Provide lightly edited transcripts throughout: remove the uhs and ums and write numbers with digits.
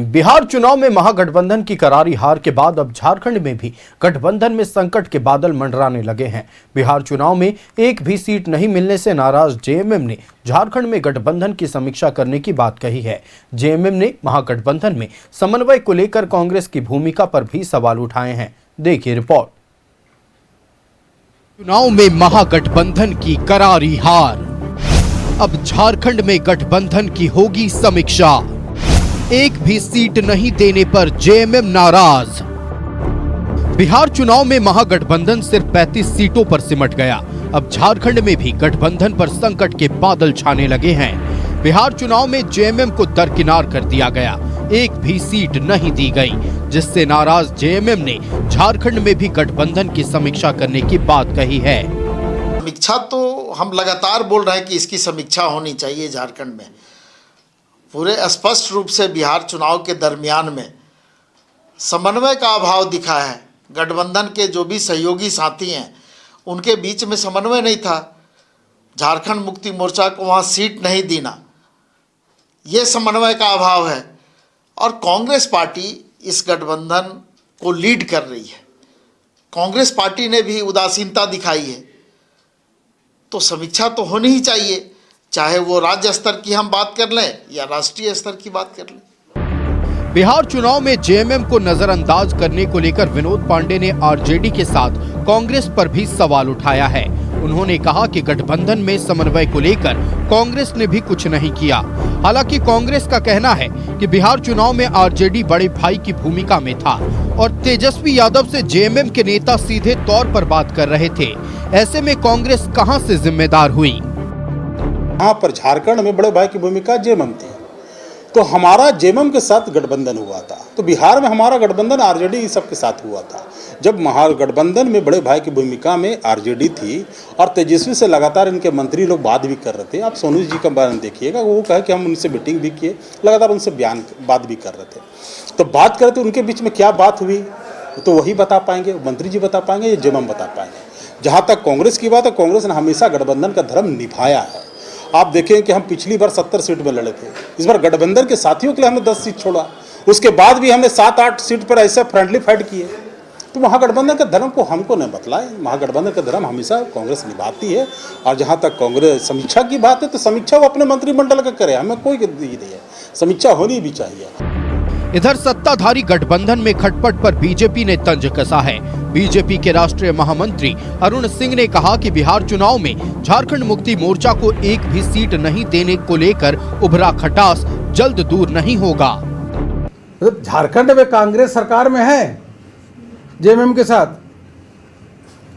बिहार चुनाव में महागठबंधन की करारी हार के बाद अब झारखंड में भी गठबंधन में संकट के बादल मंडराने लगे हैं। बिहार चुनाव में एक भी सीट नहीं मिलने से नाराज जेएमएम ने झारखंड में गठबंधन की समीक्षा करने की बात कही है। जेएमएम ने महागठबंधन में समन्वय को लेकर कांग्रेस की भूमिका पर भी सवाल उठाए हैं। देखिए रिपोर्ट। चुनाव में महागठबंधन की करारी हार, अब झारखंड में गठबंधन की होगी समीक्षा। एक भी सीट नहीं देने पर जेएमएम नाराज। बिहार चुनाव में महागठबंधन सिर्फ 35 सीटों पर सिमट गया। अब झारखंड में भी गठबंधन पर संकट के बादल छाने लगे हैं। बिहार चुनाव में जेएमएम को दरकिनार कर दिया गया, एक भी सीट नहीं दी गई, जिससे नाराज जेएमएम ने झारखंड में भी गठबंधन की समीक्षा करने की बात कही है। समीक्षा तो हम लगातार बोल रहे हैं कि इसकी समीक्षा होनी चाहिए। झारखंड में पूरे स्पष्ट रूप से बिहार चुनाव के दरमियान में समन्वय का अभाव दिखा है। गठबंधन के जो भी सहयोगी साथी हैं उनके बीच में समन्वय नहीं था। झारखंड मुक्ति मोर्चा को वहाँ सीट नहीं देना, ये समन्वय का अभाव है। और कांग्रेस पार्टी इस गठबंधन को लीड कर रही है। कांग्रेस पार्टी ने भी उदासीनता दिखाई है। तो समीक्षा तो होनी ही चाहिए, चाहे वो राज्य स्तर की हम बात कर लें या राष्ट्रीय स्तर की बात कर लें। बिहार चुनाव में जेएमएम को नजरअंदाज करने को लेकर विनोद पांडे ने आरजेडी के साथ कांग्रेस पर भी सवाल उठाया है। उन्होंने कहा कि गठबंधन में समन्वय को लेकर कांग्रेस ने भी कुछ नहीं किया। हालांकि कांग्रेस का कहना है कि बिहार चुनाव में आरजेडी बड़े भाई की भूमिका में था और तेजस्वी यादव से जेएमएम के नेता सीधे तौर पर बात कर रहे थे। ऐसे में कांग्रेस कहां से जिम्मेदार हुई? यहाँ पर झारखंड में बड़े भाई की भूमिका जेएमएम थी, तो हमारा जेएमएम के साथ गठबंधन हुआ था। तो बिहार में हमारा गठबंधन आरजेडी सबके साथ हुआ था। जब महागठबंधन में बड़े भाई की भूमिका में आरजेडी थी और तेजस्वी से लगातार इनके मंत्री लोग बात भी कर रहे थे। आप सोनू जी का बयान देखिएगा, वो कहे कि हम उनसे मीटिंग भी किए, लगातार उनसे बात भी कर रहे थे। तो बात कर रहे थे, उनके बीच में क्या बात हुई तो वही बता पाएंगे, मंत्री जी बता पाएंगे या जेएमएम बता पाएंगे। जहाँ तक कांग्रेस की बात है, कांग्रेस ने हमेशा गठबंधन का धर्म निभाया है। आप देखें कि हम पिछली बार 70 सीट में लड़े थे, इस बार गठबंधन के साथियों के लिए हमने 10 सीट छोड़ा। उसके बाद भी हमने 7-8 सीट पर ऐसे फ्रेंडली फाइट किए। तो महागठबंधन के धर्म को हमको नहीं बतलाए। महागठबंधन का धर्म हमेशा कांग्रेस निभाती है। और जहाँ तक कांग्रेस समीक्षा की बात है, तो समीक्षा वो अपने मंत्रिमंडल का करे, हमें कोई नहीं है। समीक्षा होनी भी चाहिए। इधर सत्ताधारी गठबंधन में खटपट पर बीजेपी ने तंज कसा है। बीजेपी के राष्ट्रीय महामंत्री अरुण सिंह ने कहा कि बिहार चुनाव में झारखंड मुक्ति मोर्चा को एक भी सीट नहीं देने को लेकर उभरा खटास जल्द दूर नहीं होगा। झारखंड में कांग्रेस सरकार में है जेएमएम के साथ,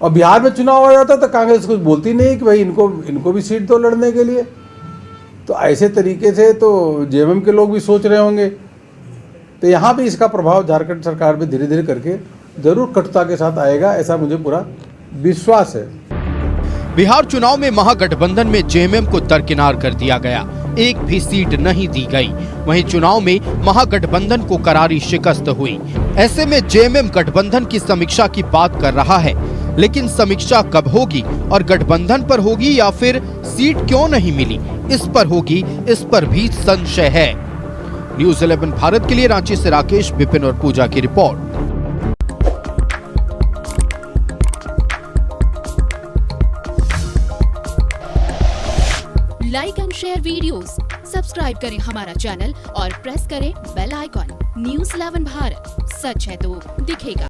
और बिहार में चुनाव आ जाता तो कांग्रेस कुछ बोलती नहीं कि भाई इनको भी सीट दो लड़ने के लिए। तो ऐसे तरीके से तो जेएमएम के लोग भी सोच रहे होंगे। तो यहाँ भी इसका प्रभाव झारखंड सरकार में धीरे धीरे करके जरूर कटुता के साथ आएगा, ऐसा मुझे पूरा विश्वास है। बिहार चुनाव में महागठबंधन में जेएमएम को दरकिनार कर दिया गया, एक भी सीट नहीं दी गई। वहीं चुनाव में महागठबंधन को करारी शिकस्त हुई। ऐसे में जेएमएम गठबंधन की समीक्षा की बात कर रहा है, लेकिन समीक्षा कब होगी और गठबंधन पर होगी या फिर सीट क्यों नहीं मिली इस पर होगी, इस पर भी संशय है। न्यूज़ 11 भारत के लिए रांची से राकेश, विपिन और पूजा की report. Like and share videos, subscribe करें हमारा चैनल और प्रेस करें बेल आइकॉन। न्यूज़ 11 भारत, सच है तो दिखेगा।